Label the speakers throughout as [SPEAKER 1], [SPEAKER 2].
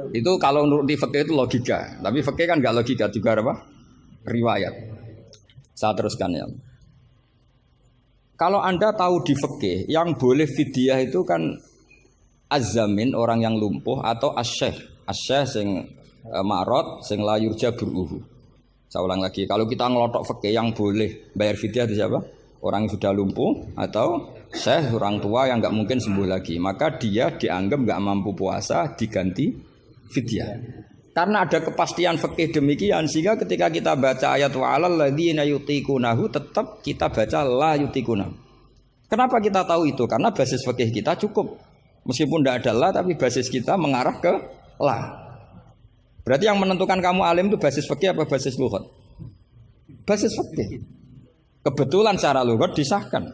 [SPEAKER 1] Itu kalau nuruti fikih itu logika, tapi fikih kan nggak logika juga apa? Riwayat. Saya teruskan ya. Kalau Anda tahu di fikih yang boleh fidyah itu kan az-zamin orang yang lumpuh atau as-syekh. As-syekh sing marot sing la yurja buruhu. Saya ulang lagi, kalau kita ngelotok fikih yang boleh bayar fidyah itu siapa? Orang yang sudah lumpuh atau syekh orang tua yang nggak mungkin sembuh lagi, maka dia dianggap nggak mampu puasa diganti fidyah. Karena ada kepastian fikih demikian sehingga ketika kita baca ayat wa 'alal ladzina yutiqunahu tetap kita baca la yutiqunahu. Kenapa kita tahu itu? Karena basis fikih kita cukup. Meskipun tidak ada la tapi basis kita mengarah ke la. Berarti yang menentukan kamu alim itu basis fikih apa basis lughat? Basis fikih. Kebetulan secara lughat disahkan.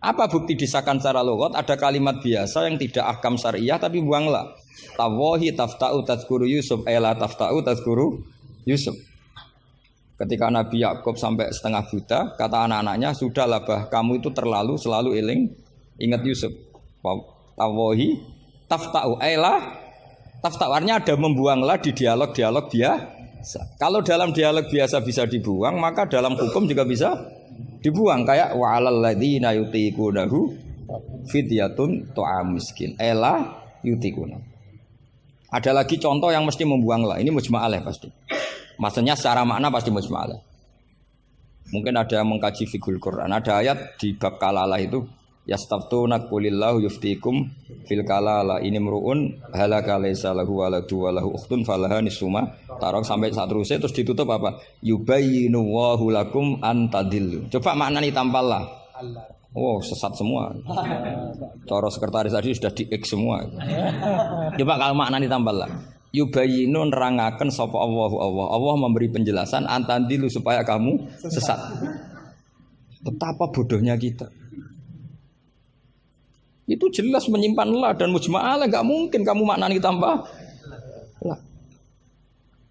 [SPEAKER 1] Apa bukti disahkan secara lughat? Ada kalimat biasa yang tidak ahkam syariah tapi buang la. Tawahi tafta'u tazkuru Yusuf ela tafta'u tazkuru Yusuf. Ketika Nabi Yakub sampai setengah buta, kata anak-anaknya, sudahlah bah, kamu itu terlalu selalu ingat Yusuf. Tawahi tafta'u ela tafta'u, artinya ada membuang la di dialog-dialog biasa. Kalau dalam dialog biasa bisa dibuang, maka dalam hukum juga bisa dibuang. Kayak wa 'alal ladzina yutiqunahu fidyatun ta'am miskin ela yutiqunahu. Ada lagi contoh yang mesti membuang lah. Ini mujma' alaih pasti. Maksudnya secara makna pasti mujma' alaih. Mungkin ada yang mengkaji fiqhul Quran. Ada ayat di bab kalalah itu yastaftuna qulillahu yuftikum fil kalalah ini mruun halaka laisa lahu waladu wa lahu ukhtun falaha nisuma tarok sampai saat terusnya terus ditutup apa? Yubayyinu wallahu lakum an tadillu. Coba maknani tampallah. Oh, sesat semua. Cara sekretaris tadi sudah di-X semua. Coba kalau makna ditambah lah. Yubayinu nerangaken sapa Allah memberi penjelasan antandilu supaya kamu sesat. Betapa bodohnya kita. Itu jelas menyimpan la dan mujma'ala, enggak mungkin kamu maknani tambah la.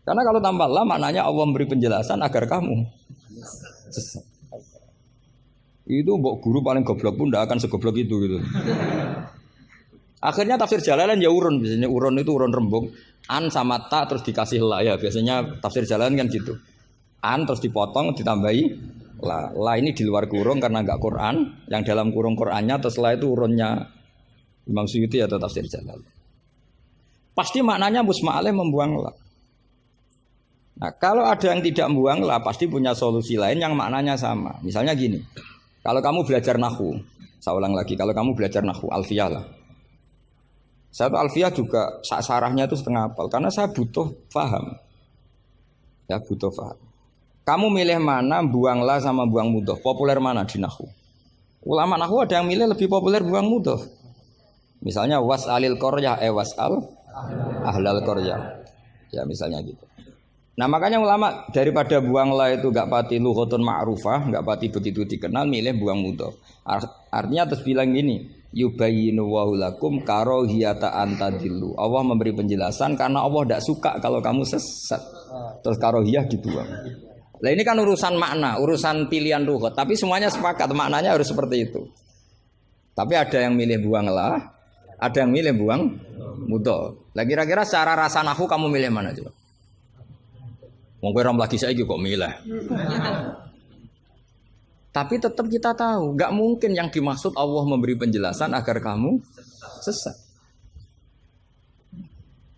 [SPEAKER 1] Karena kalau tambah la maknanya Allah memberi penjelasan agar kamu sesat. Itu mbok guru paling goblok pun tidak akan segoblok itu gitu. Akhirnya tafsir Jalalain ya urun, biasanya urun itu urun rembung. An sama ta terus dikasih la ya, biasanya tafsir Jalalain kan gitu. An terus dipotong ditambahi la. La ini di luar kurung karena enggak Quran, yang dalam kurung Qurannya terus la itu urunnya Imam Suyuti atau tafsir Jalalain. Pasti maknanya musma'aleh membuang la. Nah, kalau ada yang tidak membuang la pasti punya solusi lain yang maknanya sama. Misalnya gini. Kalau kamu belajar nahwu, saya ulang lagi, kalau kamu belajar nahwu, alfiyah lah. Saya tuh alfiyah juga sarahnya itu setengah hafal, karena saya butuh paham. Ya, butuh paham. Kamu milih mana, buang la sama buang mudhof, populer mana di nahwu? Ulama nahwu ada yang milih lebih populer buang mudhof. Misalnya was'alil qaryah, was'al ahlal qaryah. Ya, misalnya gitu. Nah makanya ulama daripada buang la itu gak pati lughatun ma'rufah, gak pati begitu dikenal, milih buang mudhof. Artinya terus bilang gini, yubayyinu wa lakum karohiyata antadillu. Allah memberi penjelasan karena Allah tidak suka kalau kamu sesat. Terus karohiyah dibuang. Nah ini kan urusan makna, urusan pilihan lughat. Tapi semuanya sepakat maknanya harus seperti itu. Tapi ada yang milih buang la, ada yang milih buang mudhof. Lah kira-kira secara rasa nahwu kamu milih mana coba? Wong kowe ram lagi saiki kok milih. Tapi tetap kita tahu, enggak mungkin yang dimaksud Allah memberi penjelasan agar kamu sesat.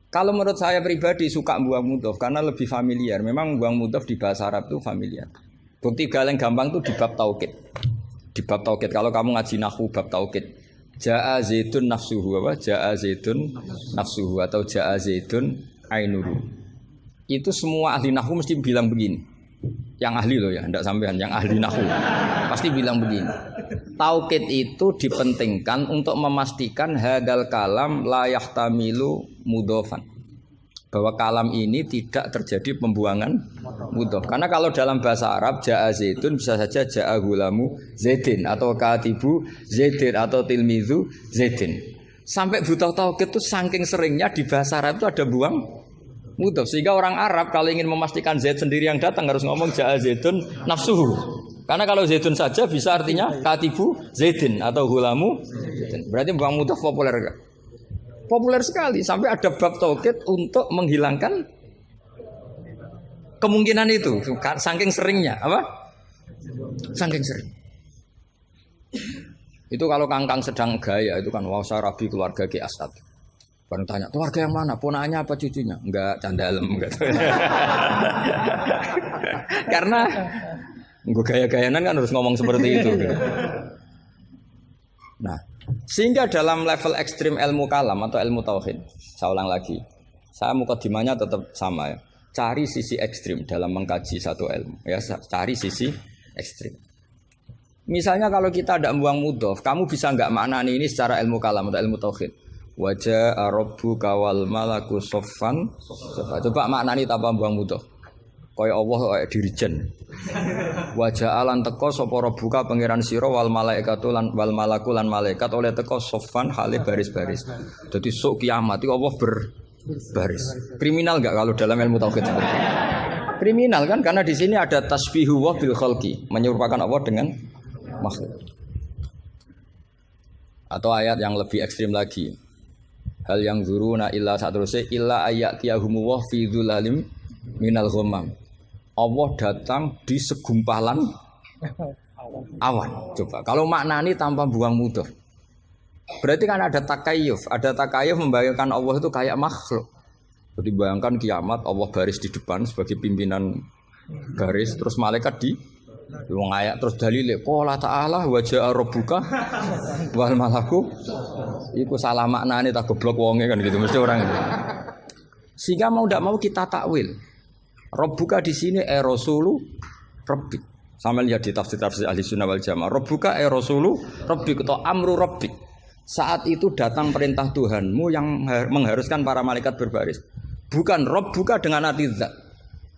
[SPEAKER 1] Kalau menurut saya pribadi suka buang mudhof karena lebih familiar. Memang buang mudhof di bahasa Arab itu familiar. Bukti paling gampang itu di bab taukid. Di bab taukid kalau kamu ngaji nahwu bab taukid. Ja'a zaitun nafsuhu apa? Ja'a zaitun nafsuhu atau ja'a zaitun ainuhu. Itu semua ahli nahwu mesti bilang begini. Yang ahli loh ya, enggak sampean, yang ahli nahwu pasti bilang begini. Taukid itu dipentingkan untuk memastikan hadal kalam la yahtamilu mudhofan. Bahwa kalam ini tidak terjadi pembuangan mudhof. Karena kalau dalam bahasa Arab ja'a zaitun bisa saja ja'a gulamu zaidin atau katibu zaidin atau tilmizu zaidin. Sampai butuh taukid itu saking seringnya di bahasa Arab itu ada buang mudhof. Sehingga orang Arab kalau ingin memastikan zaid sendiri yang datang harus ngomong ja'a zaitun nafsuhu. Karena kalau zaitun saja bisa artinya katibu zaidin atau gulamu zaidin. Berarti buang mudhof populer enggak? Populer sekali sampai ada bab taukid untuk menghilangkan kemungkinan itu. Saking seringnya, apa? Saking sering. Itu kalau kangkang sedang gaya itu kan wah rabi keluarga Ki Asad. Baru tanya, keluarga yang mana? Ponakannya apa cucunya? Enggak, candalem gitu. Karena gue gaya-gayanan kan harus ngomong seperti itu. Gitu. Nah, sehingga dalam level ekstrim ilmu kalam atau ilmu tauhid, saya ulang lagi, saya mukadimahnya tetap sama ya. Cari sisi ekstrim dalam mengkaji satu ilmu, ya cari sisi ekstrim. Misalnya kalau kita tidak membuang mudhof, kamu bisa nggak maknani ini secara ilmu kalam atau ilmu tauhid. Wajah rabbuka wal malaku soffan. Coba maknani tanpa membuang mudhof. Kaya Allah kaya dirijen. Wajah alan teko sapa rabbuka pangeran sira wal malaikatu lan wal malaku lan malaikat oleh teko soffan hale baris-baris. Dadi sok kiamat itu Allah berbaris. Kriminal enggak kalau dalam ilmu tauhid seperti itu? Kriminal kan karena di sini ada tasbihu wa bil khalqi, menyerupakan Allah dengan makhluk. Atau ayat yang lebih ekstrim lagi. Hal yang zuruna illa satruse illa ayatiyahumu wa fi dzulalim minal ghamam. Allah datang di segumpalan awan. Coba kalau maknani tanpa buang mudhof. Berarti kan ada takayuf. Ada takayuf membayangkan Allah itu kayak makhluk. Jadi bayangkan kiamat Allah baris di depan sebagai pimpinan baris, terus malaikat di wong ayat terus dalile qala ta'ala wa ja'a rabbuka wal malaku. Iku salah maknane tak goblok wonge kan gitu mesti orang itu. Sehingga mau ndak mau kita takwil. Rabbuka di sini rasulu rabbik. Sama lihat di tafsir-tafsir ahli sunnah wal jamaah. Rabbuka rasulu rabbik atau amru rabbik. Saat itu datang perintah Tuhanmu yang mengharuskan para malaikat berbaris. Bukan Rabbuka dengan arti zat.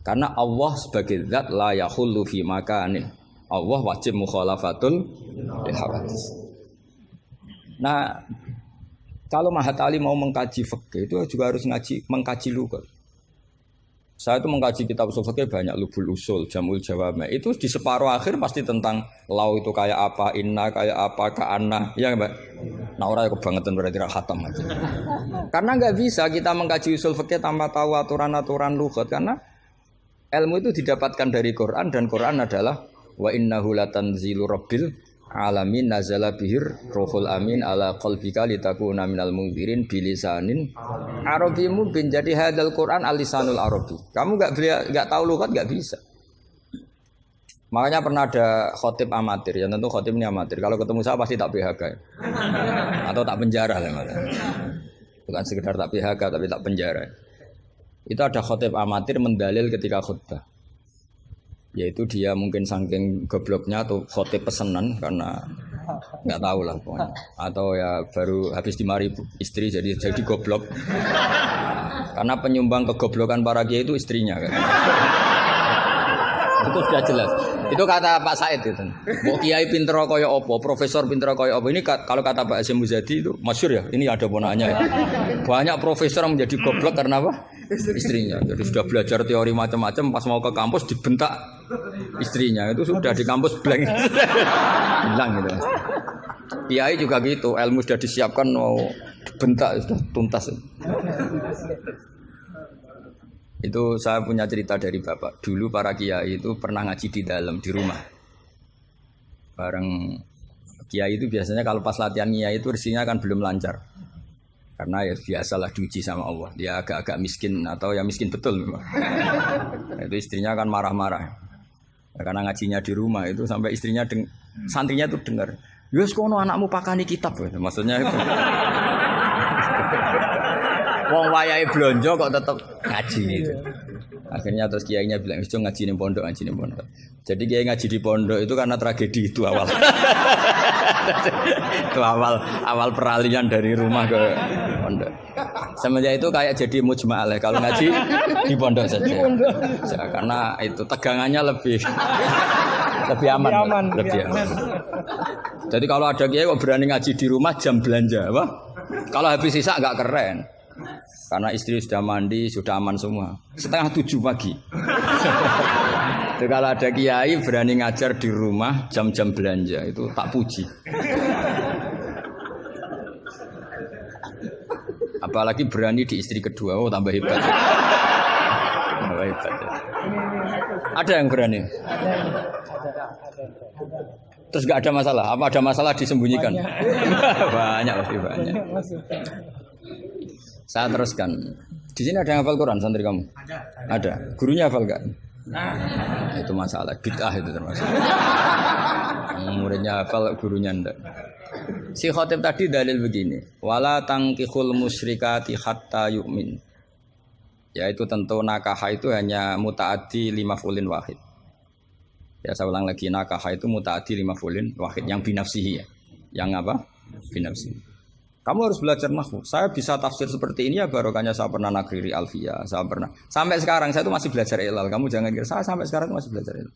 [SPEAKER 1] Karena Allah sebagai zat la yahullu fi makanin. Allah wajib mukhalafatul lihawadis. Nah, kalau Mahatali mau mengkaji fikih itu juga harus mengkaji lughat. Saya itu mengkaji kitab usul fikih banyak, Lubul Usul, Jamul Jawami. Itu di separuh akhir pasti tentang lau itu kayak apa, inna kayak apa, ka'anna. Ya Mbak? Nah orang kebangetan berarti khatam aja. Karena nggak bisa kita mengkaji usul fikih tanpa tahu aturan-aturan lughat. Karena ilmu itu didapatkan dari Quran dan Quran adalah wa innahu latanzilu rabbil alamin nazala bihir ruhul amin ala qalbika litakuna minal munzirin bilisanin arabi mubin. Jadi hadal Quran alisanul arabi. Kamu enggak tahu lughat enggak bisa. Makanya pernah ada khotib amatir, ya tentu khotib ini amatir. Kalau ketemu saya pasti tak PHK. Atau tak penjara lah. Bukan sekedar tak PHK tapi tak penjara. Itu ada khotib amatir mendalil ketika khutbah. Yaitu dia mungkin saking gobloknya atau khotib pesenan karena nggak tahu lah pokoknya. Atau ya baru habis dimari istri jadi goblok. Karena penyumbang kegoblokan para kiai itu istrinya kan. Itu sudah jelas. Itu kata Pak Said itu. Mau kiai pinter kaya apa, profesor pinter kaya apa. Ini kalau kata Pak Hasyim Muzadi itu masyhur ya. Ini ada ponaknya ya. Banyak profesor yang menjadi goblok karena apa? Istrinya. Jadi sudah belajar teori macam-macam, pas mau ke kampus dibentak istrinya. Itu sudah di kampus blank. Hilang gitu. Kiai juga gitu, ilmu sudah disiapkan mau dibentak sudah tuntas. Itu saya punya cerita dari bapak. Dulu para kiai itu pernah ngaji di dalam di rumah. Bareng kiai itu biasanya kalau pas latihan kiai itu rezekinya kan belum lancar. Karena ya biasalah diuji sama Allah. Dia agak-agak miskin atau ya miskin betul memang. Itu istrinya kan marah-marah. Ya, karena ngajinya di rumah itu sampai istrinya santrinya itu dengar. Yus kono anakmu pakani kitab. Maksudnya itu. Wong wayahe blonjo kok tetep ngaji gitu. Akhirnya terus kiainya bilang, "Wis ngaji ning pondok, ngaji ning pondok." Jadi kiai ngaji di pondok itu karena tragedi itu awal. Itu awal peralihan dari rumah ke pondok. Semenjak itu kayak jadi mujma'ah kalau ngaji di pondok saja. Ya, karena itu tegangannya lebih aman. Lebih aman. Jadi kalau ada kiai kok berani ngaji di rumah jam belanja, apa? Kalau habis sisa nggak keren. Karena istri sudah mandi, sudah aman semua. 6:30 pagi. Jadi kalau ada kiai berani ngajar di rumah jam-jam belanja itu tak puji. Apalagi berani di istri kedua, oh tambah hebat. Tambah hebat. Ada yang berani? Terus nggak ada masalah? Apa ada masalah disembunyikan? Banyak pasti banyak. Saya teruskan. Di sini ada yang hafal Quran santri kamu? Ada. Gurunya hafal enggak? Nah, itu masalah. Bid'ah itu termasuk. Muridnya hafal, gurunya enggak. Si khotib tadi dalil begini. Wala tangkihul musyrikati hatta yu'min. Yaitu tentu nakaha itu hanya muta'addi 5 fulin wahid. Ya saya ulang lagi, nakaha itu muta'addi 5 fulin wahid. Yang binafsihi ya. Yang apa? Binafsihi. Kamu harus belajar nahwu. Saya bisa tafsir seperti ini ya barokahnya saya pernah nakriri alfiyah, saya pernah. Sampai sekarang saya itu masih belajar ilal. Kamu jangan kira saya sampai sekarang itu masih belajar ilal.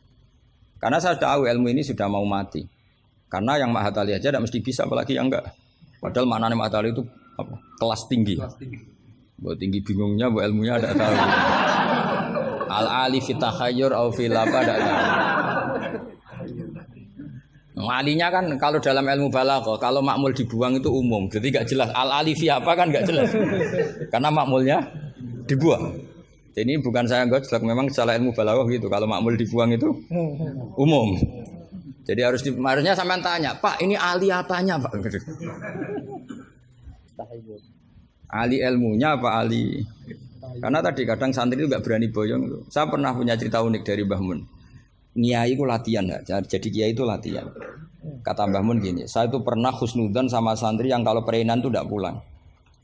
[SPEAKER 1] Karena saya tahu ilmu ini sudah mau mati. Karena yang Mahatali aja tidak mesti bisa, apalagi yang enggak. Padahal maknanya Mahatali itu apa? Kelas tinggi. Buat tinggi bingungnya, buat ilmunya ada tahu. Al-ali fitahayyur au fil apa ada tahu. Alinya kan kalau dalam ilmu balaghah kalau makmul dibuang itu umum, jadi nggak jelas al-alifi apa kan nggak jelas, karena makmulnya dibuang. Jadi ini bukan saya gojlok, memang secara ilmu balaghah gitu, kalau makmul dibuang itu umum. Jadi harusnya sampean tanya, Pak ini ali apanya Pak? Ali ilmunya apa ali? Karena tadi kadang santri itu nggak berani boyong. Saya pernah punya cerita unik dari Mbah Mun. Kiai itu latihan, jadi kiai itu latihan. Kata Mbah Mun gini, saya itu pernah husnudzon sama santri yang kalau pereinan itu tidak pulang.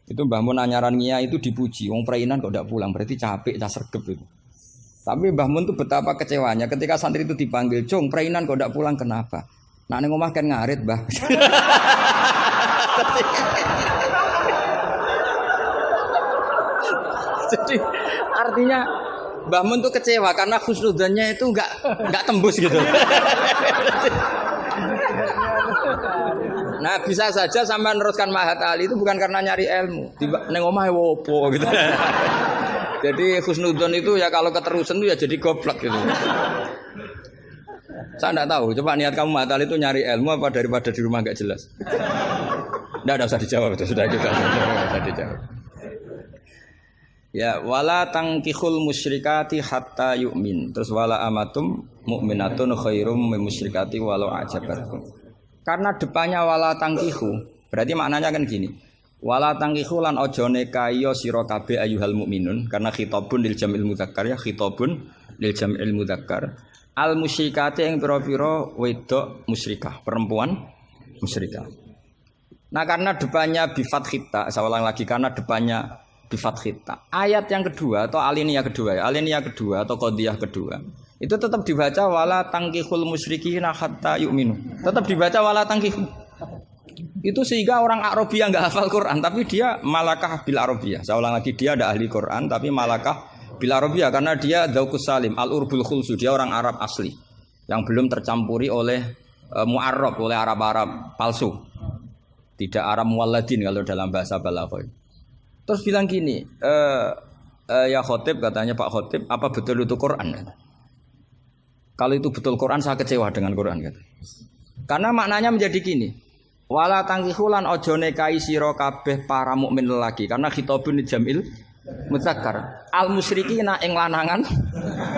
[SPEAKER 1] Itu Mbah Mun anyaran kiai itu dipuji, wong pereinan kok tidak pulang, berarti capek, sergep itu. Tapi Mbah Mun itu betapa kecewanya ketika santri itu dipanggil, "Cung, pereinan kok tidak pulang kenapa?" Nah ning omah kan ngarit, Mbah. Jadi artinya Mbah Mun tuh kecewa karena husnudzonnya itu enggak tembus gitu. Nah, bisa saja sampai meneruskan Mahat Ali itu bukan karena nyari ilmu. Ning omahe wopo gitu. Jadi husnudzon itu ya kalau keterusan itu ya jadi goblok gitu. Saya enggak tahu, coba niat kamu Mahat Ali itu nyari ilmu apa daripada di rumah enggak jelas. Enggak usah dijawab itu sudah kita. Sudah dijawab. Ya wala tangkihul musyrikati hatta yu'min. Terus wala amatum mu'minatun khairum min musyrikati walau ajabatkum. Karena depannya wala tangkihu, berarti maknanya kan gini. Wala tangkihu lan ojo nekayo sira kabeh ayyuhal mukminun, karena khitabun lil jamil mudzakkar ya, khitabun lil jamil mudzakkar. Al musyrikati yang pira-pira wedok musyrikah, perempuan musyrikah. Nah karena depannya bi fathita, saya ulang lagi, karena depannya bifat khita. Ayat yang kedua atau aliniyah kedua ya, aliniyah kedua atau qadiyah kedua. Itu tetap dibaca wala tangkihul musyrikina hatta yu'minu. Tetap dibaca wala tangkihul. Itu sehingga orang Arabia enggak hafal Quran tapi dia malakah bil Arabia. Saya ulang lagi, dia ada ahli Quran tapi malakah bil Arabia karena dia dzauqus salim, al-urbul khulsu, dia orang Arab asli yang belum tercampuri oleh mu'arrab, oleh Arab-Arab palsu. Tidak Arab muwalladin kalau dalam bahasa balaghah. Terus bilang gini, ya khotib, katanya Pak Khotib, apa betul itu Quran? Kalau itu betul Quran, saya kecewa dengan Quran. Kata. Karena maknanya menjadi gini, wala tangkihulan ojo nekai siro kabeh para mukmin lelaki, karena khitabun jamil mudzakkar. Al musyrikina ing lanangan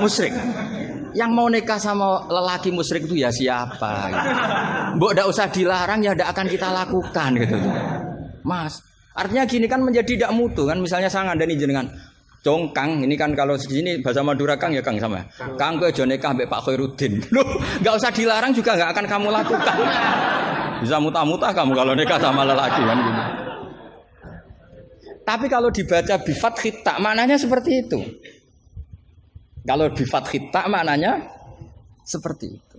[SPEAKER 1] musyrik. Yang mau nikah sama lelaki musyrik itu ya siapa? Gitu. Mbok ndak usah dilarang ya ndak akan kita lakukan gitu. Mas. Artinya gini kan menjadi tidak mutu kan, misalnya saya ngandani jenengan Kang, ini kan kalau segini bahasa Madura Kang ya Kang sama. Kang kowe aja nikah mbek Pak Khairuddin. Loh, enggak usah dilarang juga enggak akan kamu lakukan. Bisa muta-muta kamu kalau nikah sama lelaki kan gitu. Tapi kalau dibaca bi fathit ta maknanya seperti itu. Kalau bi fathit ta maknanya seperti itu.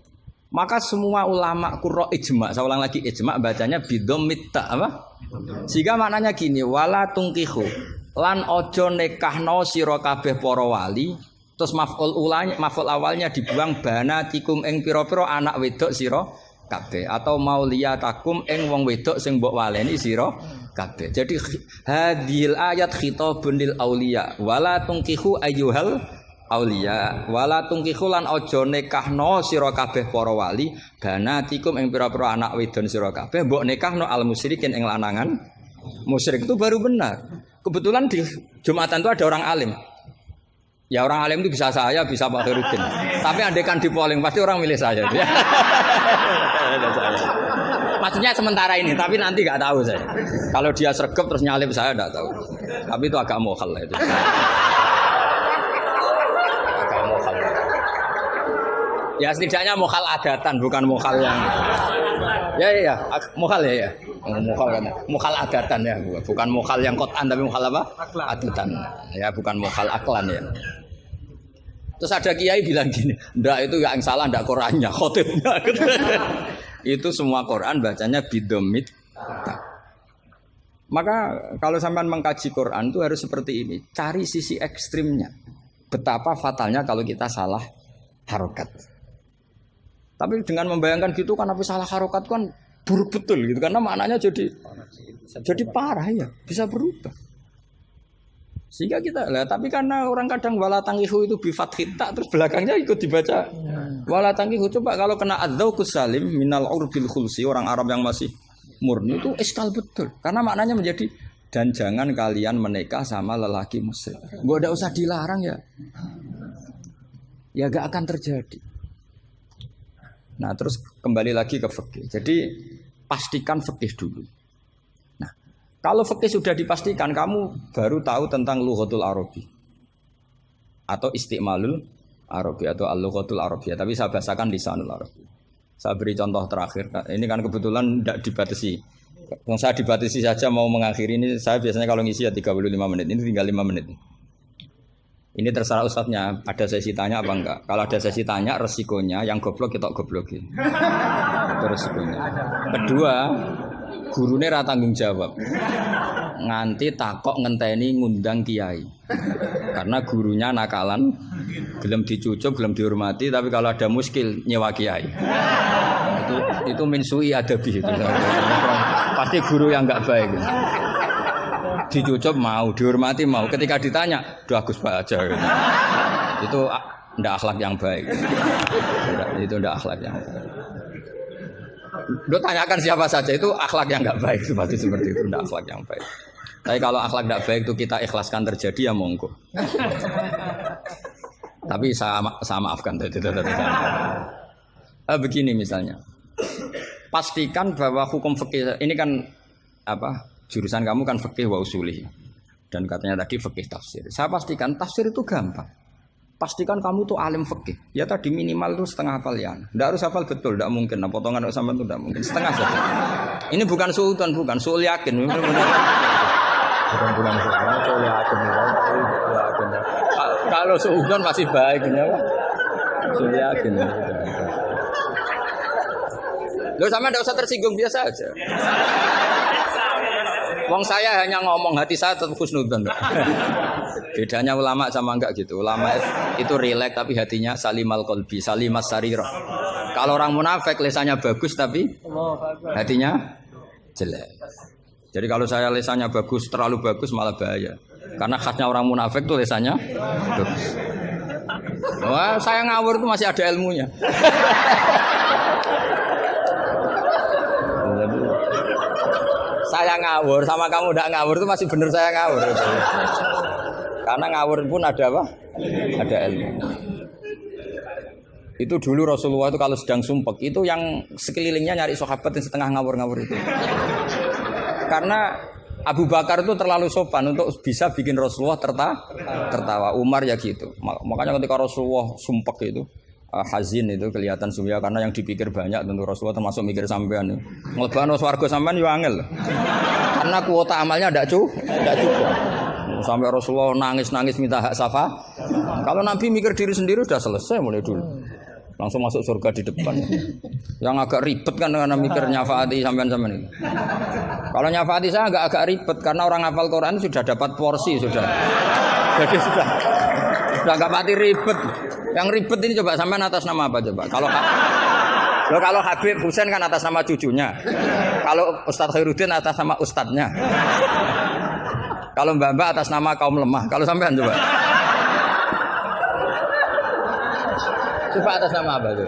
[SPEAKER 1] Maka semua ulama qurra ijma, saya ulang lagi ijma bacanya bidomit ta apa? Sehingga maknanya gini, wala tungkihu lan ojo nekahno sira kabeh para wali, terus maf'ul awalnya dibuang banatikum ing pira-pira anak wedok sira kabeh atau mauliyatakum ing wong wedok sing mbok waleni sira kabeh. Jadi hadhil ayat khitabun lil auliya wala tungkihu ayyuhal auliya wala tungkihu lan aja nikahno sira kabeh para wali banatikum ing pira-pira anak wedon sira kabeh mbok nikahno al musyrikin ing lanangan musyrik. Itu baru benar. Kebetulan di Jumatan itu ada orang alim. Ya orang alim itu bisa saya, bisa Pak Khairuddin. Tapi andaikan di polling pasti orang milih saya. Maksudnya sementara ini, tapi nanti nggak tahu saya. Kalau dia sregep terus nyalip saya nggak tahu. Tapi itu agak mokhal itu. Ya setidaknya mokhal adatan, bukan mokhal yang ya, mokhal ya. Mokhal kan. Mokhal adatan ya, bukan mokhal yang kotan tapi mokhal apa? Adatan. Ya, bukan mokhal aklan ya. Terus ada kiai bilang gini, ndak itu yang salah ndak Qur'annya, khotibnya. Itu semua Quran bacanya bidomit. Maka kalau sampean mengkaji Quran itu harus seperti ini, cari sisi ekstrimnya. Betapa fatalnya kalau kita salah harokat. Tapi dengan membayangkan gitu kan habis salah harokat kan buruk betul gitu karena maknanya jadi parah ya, bisa berubah. Sehingga kita lah, tapi karena orang kadang wala tangihu itu bi fathit ta terus belakangnya ikut dibaca wala tangihu. Coba kalau kena adzauqus salim minal urbil khulsi, orang Arab yang masih murni itu eskal betul. Karena maknanya menjadi dan jangan kalian menikah sama lelaki musyrik. Enggak usah dilarang ya. Ya gak akan terjadi. Nah terus kembali lagi ke fikih. Jadi pastikan fikih dulu. Nah kalau fikih sudah dipastikan, kamu baru tahu tentang lughatul Arabi atau istimalul Arabi atau al-lughatul Arabiyah. Tapi saya bahasakan lisanul Arabi. Saya beri contoh terakhir. Ini kan kebetulan tidak dibatasi. Kalau saya dibatasi saja mau mengakhiri ini, saya biasanya kalau ngisi ya 35 menit. Ini tinggal 5 menit. Ini terserah ustadznya, ada sesi tanya apa enggak. Kalau ada sesi tanya, resikonya yang goblok kita goblokin. Itu resikonya. Kedua, gurunya rata tanggung jawab. Nganti takok ngenteni ngundang kiai. Karena gurunya nakalan, gelem dicucuk, gelem dihormati, tapi kalau ada muskil nyewa kiai. Itu minsui adabi itu. Pasti guru yang enggak baik. Dicucup mau, dihormati mau. Ketika ditanya, "Duh Agus Pak aja." Gitu. Itu ndak akhlak yang baik. Itu ndak akhlak yang baik. Lo tanyakan siapa saja itu akhlak yang nggak baik, itu pasti seperti itu, ndak akhlak yang baik. Tapi kalau akhlak ndak baik itu kita ikhlaskan terjadi ya monggo. Tapi saya maafkan. Begini misalnya, pastikan bahwa hukum fikih ini kan apa? Jurusan kamu kan fikih wa usuli. Dan katanya tadi fikih tafsir. Saya pastikan tafsir itu gampang. Pastikan kamu tuh alim fikih. Ya tadi minimal tuh setengah hafal ya. Enggak harus hafal betul, enggak mungkin. Nah, potongan sama itu enggak mungkin. Setengah saja. Ini bukan suudzon, bukan suul yakin. Bukan suul yakin. Kalau suudzon masih baik ya. Suul yakin. Loh sama enggak usah tersinggung, biasa aja. Wong saya hanya ngomong, hati saya tetap husnudzon. Bedanya ulama sama enggak gitu. Ulama itu rileks tapi hatinya salimal qalbi, salimas sarirah. Kalau orang munafik lisannya bagus tapi hatinya jelek. Jadi kalau saya lisannya bagus, terlalu bagus malah bahaya. Karena khasnya orang munafik tuh lisannya bagus. Wah, saya ngawur tuh masih ada ilmunya. Saya ngawur sama kamu tidak ngawur itu masih benar saya ngawur. Karena ngawur pun ada apa? Ada ilmu. Itu dulu Rasulullah itu kalau sedang sumpek itu yang sekelilingnya nyari sahabat yang setengah ngawur-ngawur itu. Karena Abu Bakar itu terlalu sopan untuk bisa bikin Rasulullah tertawa. Umar ya gitu. Makanya ketika Rasulullah sumpek itu hazin itu kelihatan suya karena yang dipikir banyak tentu Rasulullah termasuk mikir sampean. Nglebano swarga sampean yo angel. Karena kuota amalnya ndak cukup. Sampai Rasulullah nangis-nangis minta hak syafaat. Kalau Nabi mikir diri sendiri udah selesai mulai dulu. langsung masuk surga di depan. Yang agak ribet kan karena mikir nyafaati sampean-sampean ini. Kalau nyafaati saya agak ribet karena orang hafal Quran sudah dapat porsi sudah. Jadi sudah agak pati ribet. Yang ribet ini coba sampean atas nama apa coba? Kalau Habib Husain kan atas nama cucunya. Kalau Ustadz Khairuddin atas nama ustadznya. Kalau Mbak atas nama kaum lemah. Kalau sampean coba. Coba atas nama apa itu?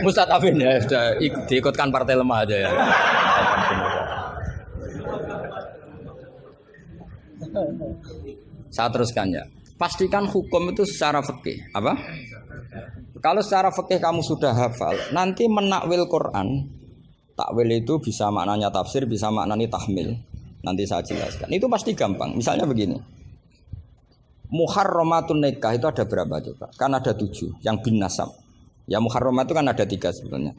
[SPEAKER 1] Ustadz Afin ya, sudah diikutkan partai lemah aja ya. Saya teruskan ya. Pastikan hukum itu secara fikih. Apa? Kalau secara fikih kamu sudah hafal, nanti menakwil Quran, takwil itu bisa maknanya tafsir, bisa maknanya tahmil. Nanti saya jelaskan. Itu pasti gampang. Misalnya begini. Muharramatun nikah itu ada berapa coba? Kan ada 7 yang bin nasab. Ya muharramat itu kan ada 3 sebenarnya.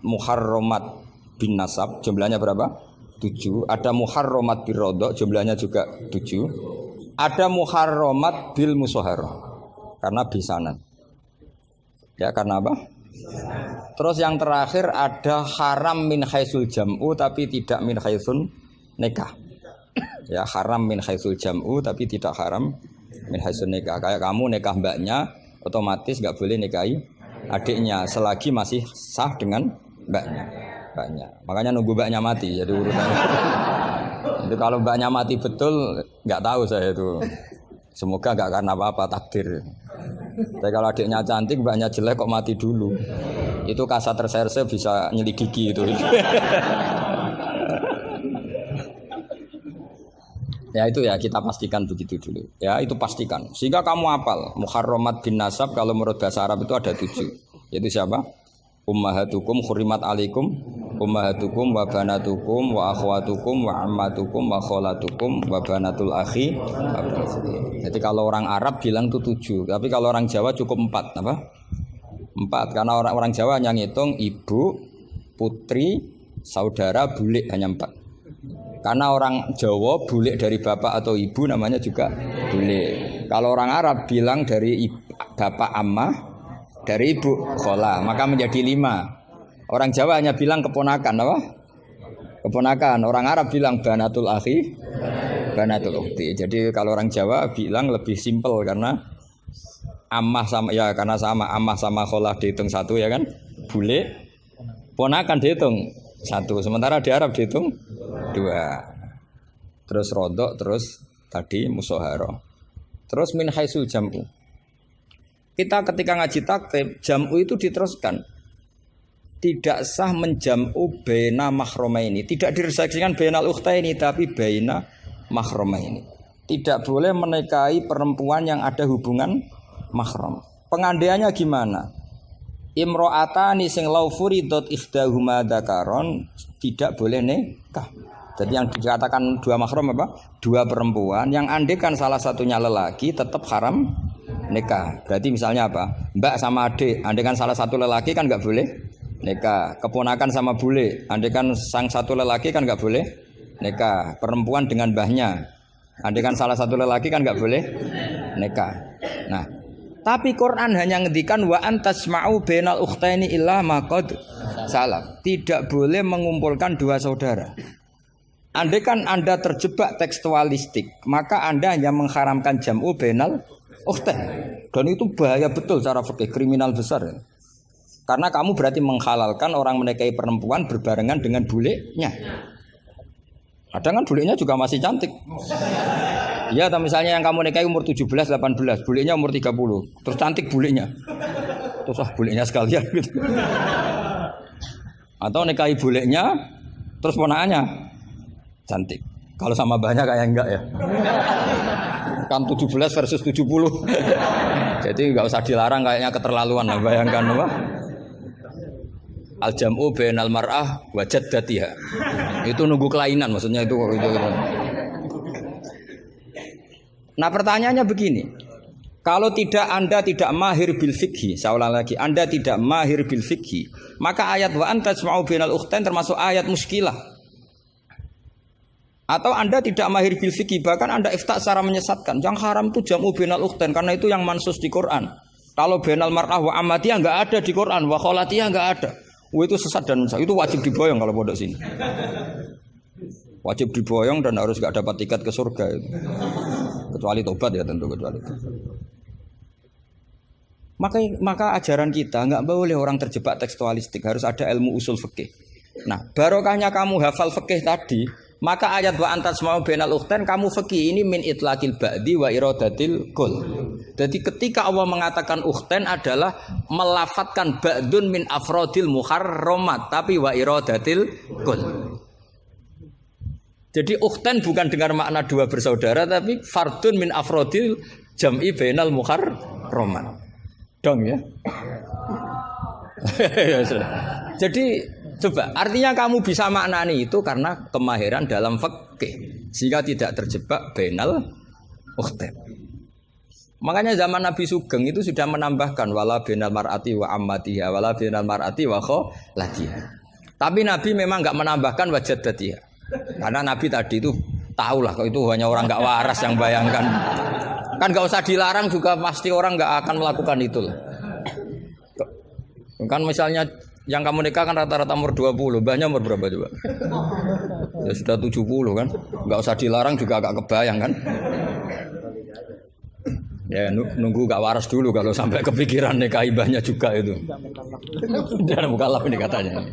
[SPEAKER 1] Muharramat bin nasab jumlahnya berapa? 7. Ada muharramat bir rodok jumlahnya juga 7. Ada muharramat bil musaharah karena bisanan. Ya karena apa? Terus yang terakhir ada haram min haisul jam'u tapi tidak min haisun nikah. Ya haram min haisul jam'u tapi tidak haram min haisun nikah. Kayak kamu nikah mbaknya otomatis nggak boleh nikahi adiknya selagi masih sah dengan mbaknya. Makanya nunggu mbaknya mati jadi urutannya. Itu kalau mbaknya mati betul nggak tahu saya itu. Semoga nggak karena apa-apa takdir. Tapi kalau adiknya cantik mbaknya jelek kok mati dulu. Itu kasat reserse bisa nyelidiki itu. Ya itu ya kita pastikan begitu dulu. Ya itu pastikan. Sehingga kamu hafal muharramat bin nasab kalau menurut bahasa Arab itu ada 7. Yaitu siapa? Ummahatukum khurimat alaikum ummahatukum wa banatukum wa akhwatukum wa ammatukum wa kholatukum wa banatul akhi. Jadi kalau orang Arab bilang itu 7. Tapi kalau orang Jawa cukup 4. Apa? 4 karena orang Jawa hanya ngitung ibu, putri, saudara, bule hanya 4. Karena orang Jawa bule dari bapak atau ibu namanya juga bule. Kalau orang Arab bilang dari bapak ammah, dari ibu khola, maka menjadi 5. Orang Jawa hanya bilang keponakan, apa? Keponakan. Orang Arab bilang banatul akhi, banatul ukhti. Jadi kalau orang Jawa bilang lebih simpel karena ammah sama ya karena sama ammah sama khola dihitung 1 ya kan? Bule, ponakan dihitung 1. Sementara di Arab dihitung 2. Terus rodok, terus tadi musoharo. Terus min haisul jam'u. Kita ketika ngaji takrib, jam'u itu diteruskan. Tidak sah menjam'u baina mahromaini. Tidak diresaksikan bainal ukhtaini, tapi baina mahromaini. Tidak boleh menikahi perempuan yang ada hubungan mahram. Pengandaiannya gimana? Imro'atani sing lau furidot ikhdahuma dzakaron tidak boleh nikah. Jadi yang dikatakan 2 mahram apa? 2 perempuan yang andekan salah satunya lelaki tetap haram nikah. Berarti misalnya apa? Mbak sama adik, andekan salah satu lelaki kan nggak boleh nikah. Keponakan sama bule, andekan sang satu lelaki kan nggak boleh nikah. Perempuan dengan mbahnya, andekan salah satu lelaki kan nggak boleh nikah. Nah, tapi Quran hanya ngendikan wa antasma'u bainal ukhtaini illa ma qad salaf. Tidak boleh mengumpulkan 2 saudara. Andaikan Anda terjebak tekstualistik, maka Anda hanya mengharamkan jam'u bainal ukhtain. Dan itu bahaya betul secara fikih, kriminal besar. Karena kamu berarti menghalalkan orang menikahi perempuan berbarengan dengan bulenya. Kadang kan bulenya juga masih cantik. Ya, atau misalnya yang kamu nikahi umur 17, 18, bulenya umur 30. Terus cantik bulenya. Terus bulenya sekalian gitu. Atau nikahi bulenya terus ponakannya cantik. Kalau sama banyak kayak enggak ya. Kan 17 versus 70. Jadi enggak usah dilarang kayaknya keterlaluan lah, bayangkan apa? Al-jam'u bainal mar'ah wa jaddatiha. Itu nunggu kelainan maksudnya itu. Nah, pertanyaannya begini. Kalau Anda tidak mahir bil fikhi, saya ulang lagi, Anda tidak mahir bil fikhi, maka ayat wa antasma'u bainal ukhtain termasuk ayat muskilah. Atau Anda tidak mahir bil fikih, bahkan Anda ifta secara menyesatkan. Yang haram itu jam'u bainal ukhtain karena itu yang mansus di Quran. Kalau benal mar'ah wa ammatiyah enggak ada di Quran, wa kholatiyah enggak ada. Itu sesat dan itu wajib diboyong kalau pondok sini. Wajib diboyong dan harus enggak dapat tiket ke surga itu. Kecuali tobat ya tentu kecuali itu. Maka ajaran kita enggak boleh orang terjebak tekstualistik, harus ada ilmu usul fikih. Nah, barokahnya kamu hafal fikih tadi, maka ayat wa antas mau benal ukhtain kamu fikih ini min itlaqil ba'di wa iradatil kul. Jadi ketika Allah mengatakan ukhtain adalah melafatkan ba'dun min afrodil muharramat tapi wa iradatil kul. Jadi ukhtain bukan dengan makna dua bersaudara tapi fardun min afrodil jam'i bainal muharramat. Dong ya. Jadi coba artinya kamu bisa maknani itu karena kemahiran dalam fikih sehingga tidak terjebak bainal ukhtain. Makanya zaman Nabi Sugeng itu sudah menambahkan wala bainal mar'ati wa ammatiha wala bainal mar'ati wa kholatiha. Tapi Nabi memang enggak menambahkan wajaddatiha. Karena Nabi tadi itu tahulah kalau itu hanya orang enggak waras yang bayangkan. Kan enggak usah dilarang juga pasti orang enggak akan melakukan itu lah. Kan misalnya yang kamu nikah kan rata-rata umur 20, mbahnya umur berapa juga? Ya sudah 70 kan. Enggak usah dilarang juga agak kebayang kan. Ya nunggu gak waras dulu kalau sampai kepikiran nikah ibahnya juga itu. Jangan mukallaf ini katanya.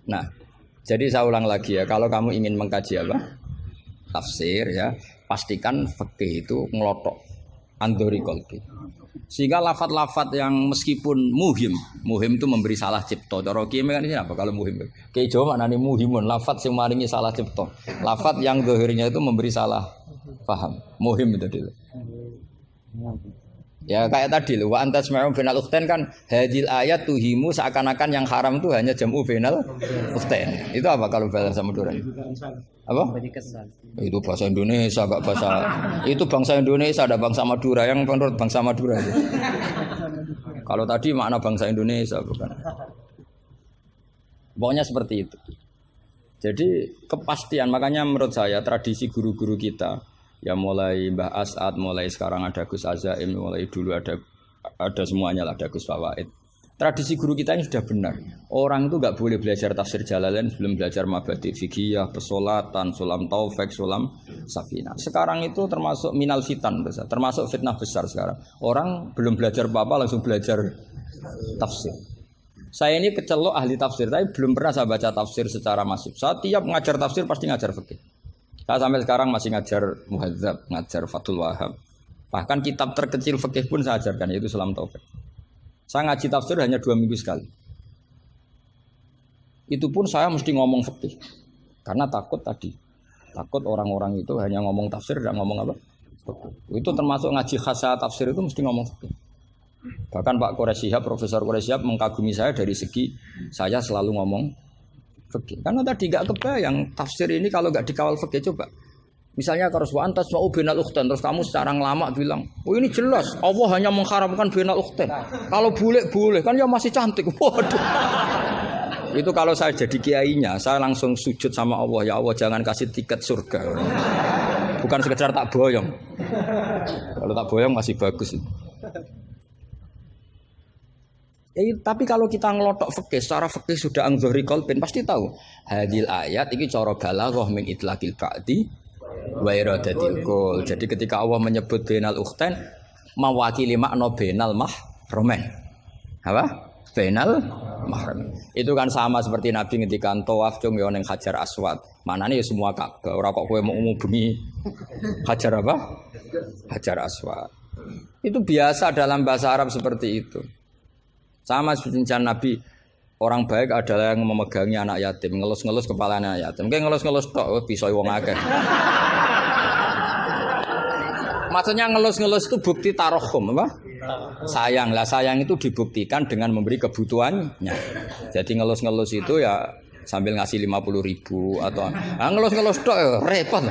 [SPEAKER 1] Nah, jadi saya ulang lagi ya, kalau kamu ingin mengkaji apa? Tafsir ya, pastikan fikih itu ngelotok andori kolbi. Sehingga lafat-lafat yang meskipun muhim itu memberi salah cipta. Cara kiye kan ini apa kalau muhim? Kiye Jawa maknane muhimun, lafat sing maringi salah cipta. Lafat yang zahirnya itu memberi salah paham. Muhim itu dulu. Ya kayak tadi loh, wa antas ma'um bainal ukhtain kan hadil ayat tuhimu seakan-akan yang haram itu hanya jam'u bainal ukhtain. Itu apa kalau bahasa Madura? Apa? Itu bahasa Indonesia, enggak bahasa. Itu bangsa Indonesia, ada bangsa Madura yang menurut bangsa Madura itu. Kalau tadi makna bangsa Indonesia bukan. Pokoknya seperti itu. Jadi kepastian, makanya menurut saya tradisi guru-guru kita ya mulai Mbah As'ad, mulai sekarang ada Gus Azaim, mulai dulu ada semuanya lah, ada Gus Fawaid. Tradisi guru kita ini sudah benar. Orang itu enggak boleh belajar tafsir Jalalain sebelum belajar mabadi fikih, pesolatan, sulam taufik, sulam safinah. Sekarang itu termasuk minal fitan besar, termasuk fitnah besar sekarang. Orang belum belajar apa-apa langsung belajar tafsir. Saya ini kecelok ahli tafsir, tapi belum pernah saya baca tafsir secara masif. Saya tiap ngajar tafsir pasti ngajar fikih. Saya sampai sekarang masih ngajar Muhadzab, ngajar Fathul Wahab. Bahkan kitab terkecil fikih pun saya ajarkan, yaitu Sulam Taufik. Saya ngaji tafsir hanya 2 minggu sekali. Itu pun saya mesti ngomong fikih. Karena takut tadi. Takut orang-orang itu hanya ngomong tafsir, tidak ngomong apa? Fikih. Itu termasuk ngaji khasa tafsir itu mesti ngomong fikih. Bahkan Pak Quraisy Shihab, Profesor Quraisy Shihab mengkagumi saya dari segi saya selalu ngomong fikih. Karena tadi gak kebayang tafsir ini kalau gak dikawal fikih. Coba misalnya kalau antas mau bainal ukhtain terus kamu secara lama bilang oh ini jelas Allah hanya mengharamkan bainal ukhtain, kalau boleh kan ya masih cantik. Waduh, itu kalau saya jadi kiainya saya langsung sujud sama Allah, ya Allah jangan kasih tiket surga, bukan sekedar tak boyong. Kalau tak boyong masih bagus. Tapi kalau kita ngelotok fikih, secara fikih sudah angzori kolpin pasti tahu. Hadil ayat ini cara balaghah min itlaqil ba'di wa iradatil kul. Jadi ketika Allah menyebut bainal ukhtain mewakili makna bainal mahramin. Apa? Bainal mahramin. Itu kan sama seperti Nabi ngendikan tawaf cung yo ning Hajar Aswad. Manane ya semua Ka'bah. Ora kok kowe mau bengi Hajar apa? Hajar Aswad. Itu biasa dalam bahasa Arab seperti itu. Sama seperti Nabi, orang baik adalah yang memegangi anak yatim, ngelus-ngelus kepala anak yatim. Kayak ngelus-ngelus tok bisa wong akeh. Maksudnya ngelus-ngelus itu bukti tarohum apa? Sayang lah, sayang itu dibuktikan dengan memberi kebutuhannya. Jadi ngelus-ngelus itu ya sambil ngasih 50.000 atau ngelus-ngelus tok ya repot.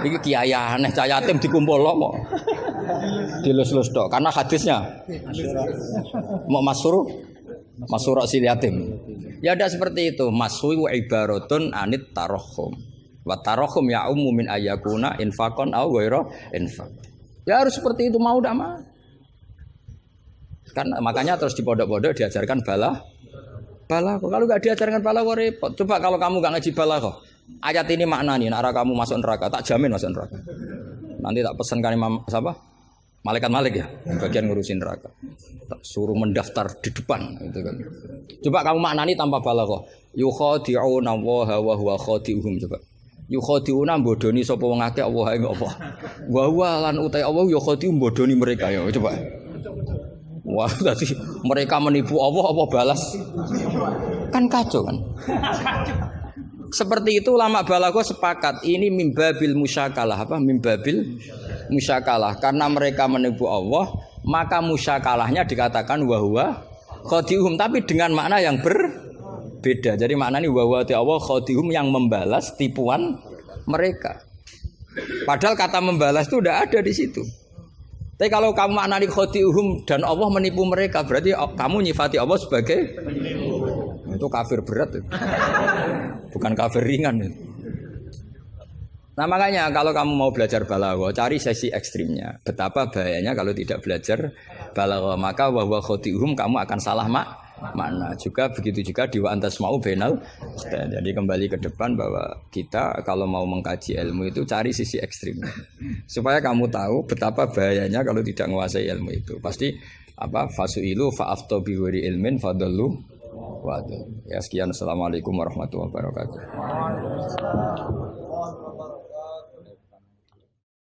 [SPEAKER 1] Iki kiai aneh cah yatim dikumpul loh. Dilus-lus tok karena hadisnya mau masur sil yatim. Ya ada seperti itu. Maswi wa ibaratun anit tarohum. Wa tarohum ya min ayakuna infakon aw ghaira infak. Ya harus seperti itu mau tidak mau. Kan makanya terus di pondok-pondok diajarkan balaghah. Kalau nggak diajarkan balaghah repot. Coba kalau kamu nggak ngaji balaghah, ayat ini makna nih, arah kamu masuk neraka, tak jamin masuk neraka. Nanti tak pesankan imam siapa? Malaikat Malik ya, yang bagian ngurusin neraka. Tak suruh mendaftar di depan gitu kan. Coba kamu maknani tanpa balaghah. Yukhadi'una Allaha wa huwa khadi'uhum coba. Yukhadi'una bodoni sapa wong akeh Allah ing apa. Wa huwa lan utai Allah yukhadi'u bodoni mereka ya coba. Wah, tadi mereka menipu Allah apa balas? Kan kacau kan? Seperti itu ulama balaghah sepakat ini mimbabil musyakalah apa? Mimbabil musyakalah karena mereka menipu Allah, maka musyakalahnya dikatakan wa huwa khadi'uhum tapi dengan makna yang berbeda. Jadi maknanya wa huwa Allah khadi'uhum yang membalas tipuan mereka. Padahal kata membalas itu udah ada di situ. Tapi kalau kamu maknani khadi'uhum dan Allah menipu mereka, berarti kamu nyifati Allah sebagai itu kafir berat. Bukan kafir ringan. Nah makanya kalau kamu mau belajar balaghah, cari sesi ekstrimnya. Betapa bahayanya kalau tidak belajar balaghah, maka wa huwa khadi'uhum kamu akan salah makna. Juga begitu juga di wa antasma'u bainal. Jadi kembali ke depan bahwa kita kalau mau mengkaji ilmu itu cari sisi ekstrimnya. Supaya kamu tahu betapa bahayanya kalau tidak menguasai ilmu itu. Pasti apa fasuilu fa'aftu bi ghairi ilmin fadallu wa. Ya sekian, assalamualaikum warahmatullahi wabarakatuh.